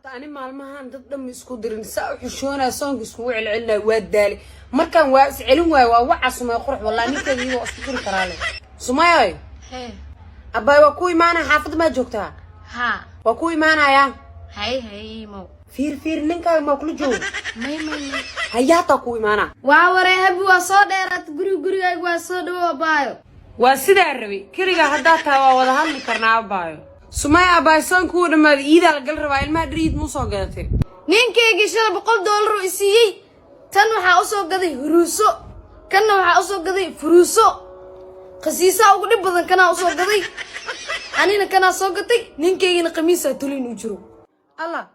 أنا مالمهان ضد مسكو درين حشونا صانج اسمه علنا وادالي مركان واسعلون ووعى سما يخرج والله نيك يجوا أسكتون كرالي سماي أباي وكوي معنا حافظ ما جوكتها ها وكوي معنا يا هاي مو فير نينكا ما كل جو ماي هياتا كوي معنا ووري هبي وصادرت غري وصاد وبايو وسيدا الربي كريغا هداتا وودا هادلي كرنا أبايو سماي أباي صانكو لما إيدا القل ربا المدريد مو صاقاتي ninkeygi shalay $100 isiiyay tan waxa u soo gaday huruuso kana waxa u soo gaday furuuso qasiisa ugu dhib badan kana u soo gaday anina kana soo gatay ninkeygina qamiisa tulin u jiro الله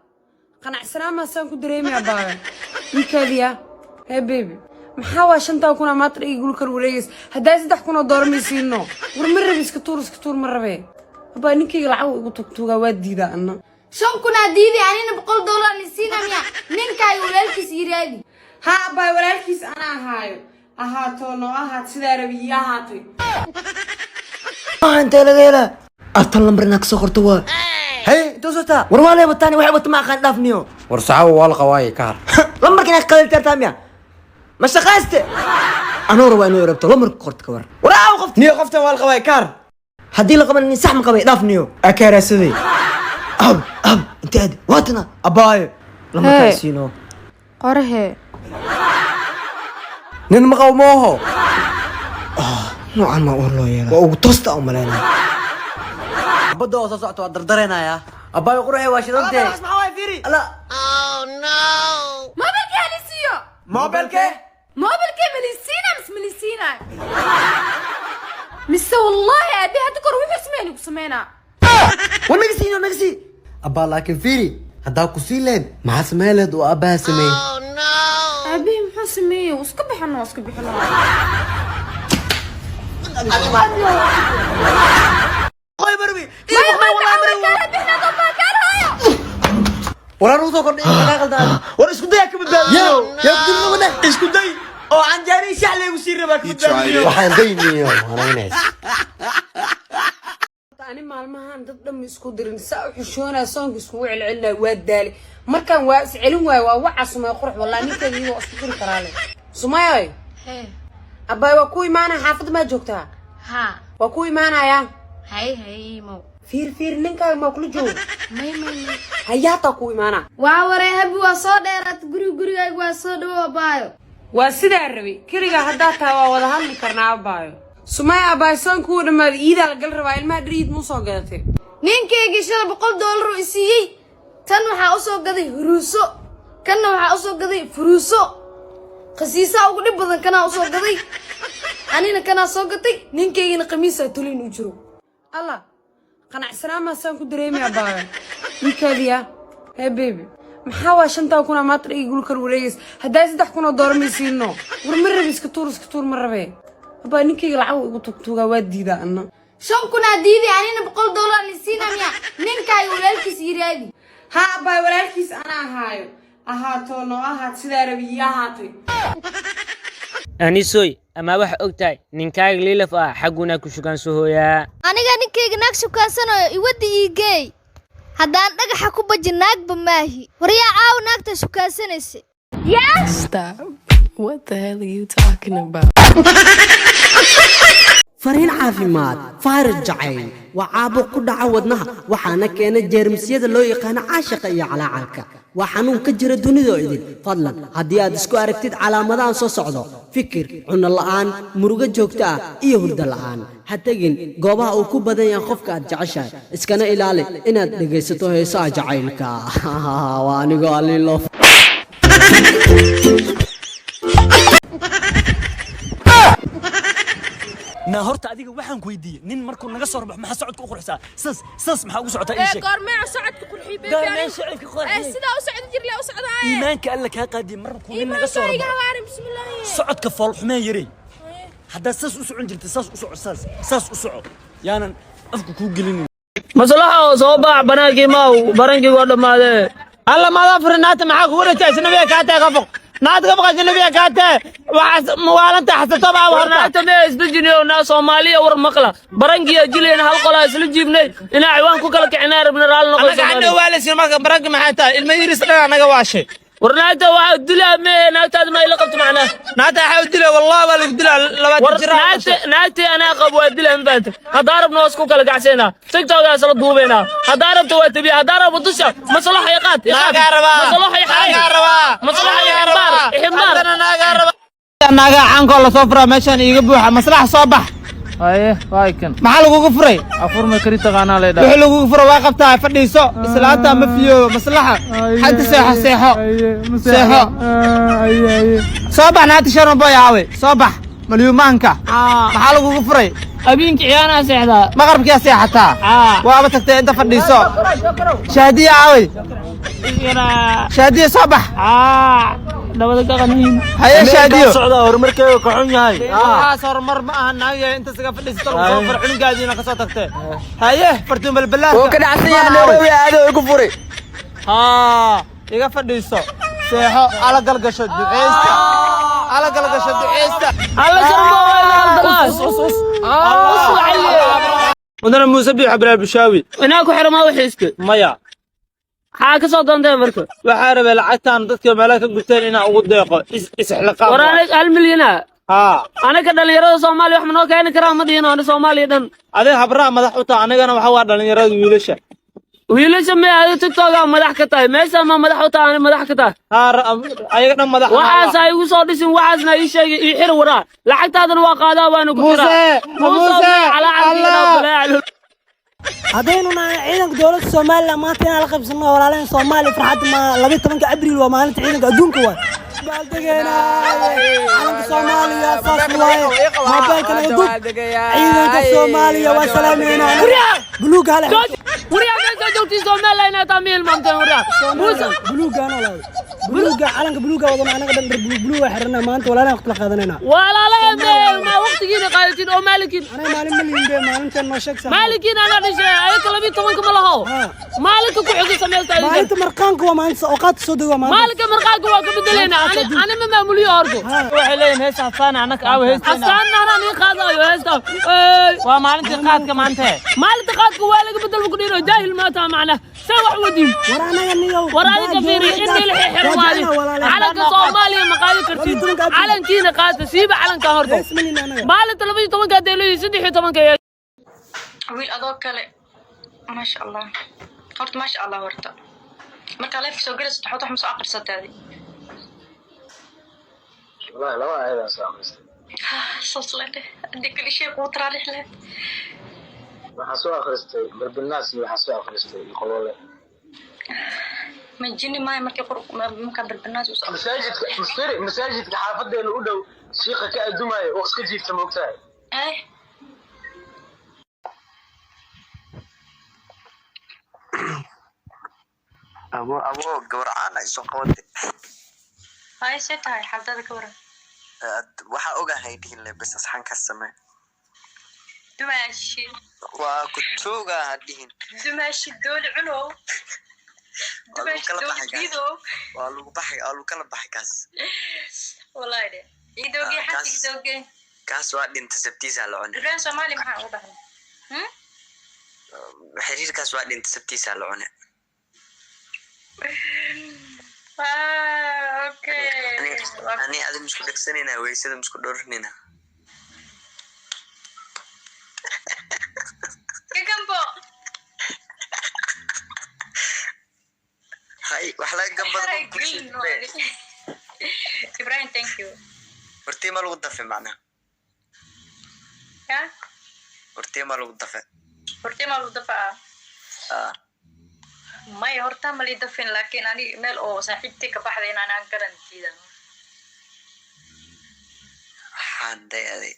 قناع ما سانكو دريمي أبايو يكاديا هاي بيبي محاوى شنطة كنا ما تري يقول كروليس هداي سدح كنا دور ميسينو ورمرة بيسكتور مرة بيه أبا نيكي يلعو يقول تكتوغا وادي دا أنا شون كنا ديدي anina $100 nisiina miya ninkay walaalkiis yiraadi ها أباي ولالكيس أنا هايو أهاتو أهات سيدا ربي أهاتي أنت لقيلا أرتل لمبرناك سخرتوا هاي توسطا ورمالي بطاني وحبت ما خان دافنيو ورسعوا والقواي كار لمبركنا قلل ترتاميا ما شخصت أنا روى إنه يربط لمبرك قرت كور وراو قفت نيو قفته والقواي كار هدي لقب إني سحم قبي دافنيو أكار سيدي أب أنت هادي واتنا أباي لما كاسينو qorhe نين مقاوموه نوعا ما أقول له يلا وتوسط أو ملانا بدو صوتو دردرينا يا أباي قروحي واشدنتي اسمعوا يا فيري لا ما بالك هلسيو ما بالكي مليسينا مس مليسينا مس والله أبي هتكر ويحسميني وسمينا والمجسين أبا لكن فيري هدا كسيلين مع سمالد وأبا سمي أبي محسمي وسكبي حنا خوي بربي ولا نوصل كنا غلطان ولا اسكو دايك بالباب يا بدنا ولا اسكو داي او عن جاري شعلي وسير باك بالباب waxaan dayniyo wanaagnays أنا مالمهان ضد مسكو درين حشونا صانج اسمه علنا وادالي مركان واسعلون ووعى سما يخرج والله نيك يجوا أسكتون كرالي سماي أباي وكوي معنا حافظ ما جوكتها ها وكوي معنا يا هاي مو فير نينكا ما كل جو ماي هياتا كوي معنا ووري هبي وصادرت غري وصاد وبايو وسيدا الربي كريغا هداتا وودا هادلي كرنا أبايو سماي أباي صانكو لما إيدا القل ربا المدريد مو صاقاتي ninkeygi shalay $100 isiiyay tan waxa u soo gaday huruuso kana waxa u soo gaday furuuso qasiisa ugu dhib badan kana u soo gaday anina kana soo gatay ninkeygina qamiisa tulin u jiro الله قناع ما سانكو دريمي أبايو يكاديا هاي بيبي محاوى شنطة كنا ما تري يقول كروليس هداي سدح كنا دور ميسينو ورمرة بيسكتور مرة بيه أبا نيكي يلعو يقول تكتوغا وادي دا أنا شون كنا ديدي anina $100 nisiina miya ninkay walaalkiis yiraadi ها أباي ولالكيس أنا هايو أهاتو أهات سيدا ربي أهاتي أنيسوي أما واحد أكتاي نينكاغ ليلف حقنا كشكان سهويا aniga ninkeyga naag shukaasanayo iwadi iigey haddaan dhagaxa ku baji naagba maahi waryaa caaw naagta shukaasanaysa Stop. What the hell are you talking about? فرين عافيمات فارج جعيل وعابق كل عودناها وحنا كان جيرمسيada loo yaqaan caashiqa iyo calaalka waxaanu ka jira dunida idin fadlan hadii aad isku aragtid calaamadahan soo socdo fikir cunno la'aan murugo joogto ah iyo hurdo la'aan ha tagin goobaha uu ku badan yahay qofka aad jeceshahay iskana ilaali inaad dhageysato heesaha jacaylka waa anigoo alilo نا هرت أديك وحن كويدي نين مركو نقصر بح ما سعد كقرحسا سس ما حقوس عطا إيش قرمع سعد كقرحي بيبي قرمع سعد كقرحي سيدا وسعد جري وسعد هاي إيمانك قال لك ها قادي مركو نين نقصر بسم الله سعد كفال حماية يري حدا سس وسعون جرت سس وسعو سس وسعو يعني أفكو كوجلين مصلحة صوبع بناكي ماو برنكي قد ما ده الله ما ظفر النات معاك ورثة سنبيه كاتي غفق naadka baqash nabiga kaate waxa muwaalanta xasataba warnaata ma isdajinay oo Soomaaliya war maqla barangiya jileena hal qolaa isla jiibnay ina ciwaan ku kala kicinaa rabna raal noqon anaga hadda waalaysin marka barang maxay tahay ilma yiris dhan anaga waashay warnaata waxa dilaa ma naagtaad ma ila qabto macna naata waxa dilaa wallahi wala dilaa laba jira naagti ana qab waa dilaa inbaad hadarabna isku kala gacseena tiktok asla duubeena hadarabta waa tabi hadarab dusha maslaxa yaqaad maslaxa yaqaad maslaxa yaqaad naga caanko la soo furaa meeshan iiga buuxa maslaxa soo bax haye waakan maxaa lagu furay afur ma kari taqaana leedahay wixii lagu furay waa qabtaa fadhiiso islaanta ma fiyo maslaxa xanta seexo soo bax naati sharon boy aawe soo bax malyuumaanka maxaa lagu furay abinki ciyaana seexda maqrabkiya seexataa waaba tagtay inta fadhiiso shaadiya aawe shaadiya soo bax dabada ka qaniin haye shaadiyo socda horumarkeeyo ka xun yahay horumar ma aha naagay inta saga fadhiisto soo farxuninkaadiina ka soo tagtay haye fartuun balbalaad oo ka dhacsan yahay Nairobi aad ugu furay iga fadhiiso seexo ala galgasho duceysta alla sharbo waa wadana Muuse bi Abdul Bishawi ina ku xirma waxiiska maya xaa ka soo doonteen marka waxa rabay lacagtan dadka meelaha ka guteen ina ugu deeqo isxilqaan waraana 1 milyan anaga dhalinyarada Soomaaliya wax ma noo keenin karaa ma dhiino ana Soomaaliya dhan adee habraa madax u taa anagana waxa waa dhalinyarada wiilasha ma aad TikTok madax ka tahay meesha ma madax u taa madax ka tahay ayaga dhan madax waxaas ay ugu soo dhisin waxaasna ii sheegay ii xir waraa lacagtaadana waa qaadaa waana ku jiraa Muuse ala calaa haddaynu nahay ciidanka dowladda Soomaaliya maanta inaan la qabsano walaaleen Soomaaliya farxad ma 12 Abriil waa maalinta ciidanka adduunka waa baaldegeena ciidanka Soomaaliya saaswaay mobilka lagu dub ciidanka Soomaaliya waa salaameena buluug hal wariya meesha joogtay Soomaaliya ina taamiil maamteen wariya Muuse buluug ana la buluuga calanka buluuga wadana anaga dhan buluug waa xirna maanta walaaleen waqti la qaadanayna walaaleen ma waqtigiina qaadatin oo maalikin ana maalin milyan maalinta noo sheegsan maalikin ana dhishay ay 12 ma laho maalinka ku xigay sameeyay maalinta marqaanka waa maalinta oo qaad soo dhawa maalinka marqaanka waa ka bedelena ana ma maamuliyo hordo waxay leeyihiin hees afaan anaka aaw heestina afaan ana ni qaadayo heesta waa maalinta qaadka maanta maalinta qaadka waa laga bedel ku dhino jaahil ma taa macna sa wax wadin waraanaga niyo waraaniga fiiri intii la xirwaadi calanka Soomaaliya ma qaadi kartid calankiina qaata siiba calanka hordo maalinta 12 adeelay 13 wiil adoo kale ما شاء الله horta ما شاء الله horta marka leef soo galayso wax ma soo aqrisataadi wallahi laba ayada soo aqristay صوصلته اديك كل شيء قوت رايح له waxa soo aqristay balbinaas iyo waxa soo aqristay qolole ma jini ma markii marka balbinaas u soo masaajidka xaafadeena u dhow sheekha ka adumayo oo iska jiifta moogtahay abo gawarcaan ay soo qabatay hay seetahay xaldada ka waran waxa ogahay dhihin le bas asxan ka samee dumaashi waa ku tooga dhihin dumaashi dool cuno dumaashi dool gido waa lagu baxay oo lagu kala baxay kaas wallahi de idoogi xaqi idoogi kaas waa dhinta sabtiisa la cunay reen Soomaali maxaa ugu baxay xiriirkaas waa dhinta sabtiisa la cunay okay ani adin isku dhagsanayna weysada isku dhornina gambo hay wax la gambo Ibrahim thank you hortii ma lagu dafay macna ya hortii ma lagu dafay may horta ma li dafin laakiin ani meel oo saaxiibtay ka baxday inaan garantiidan hadday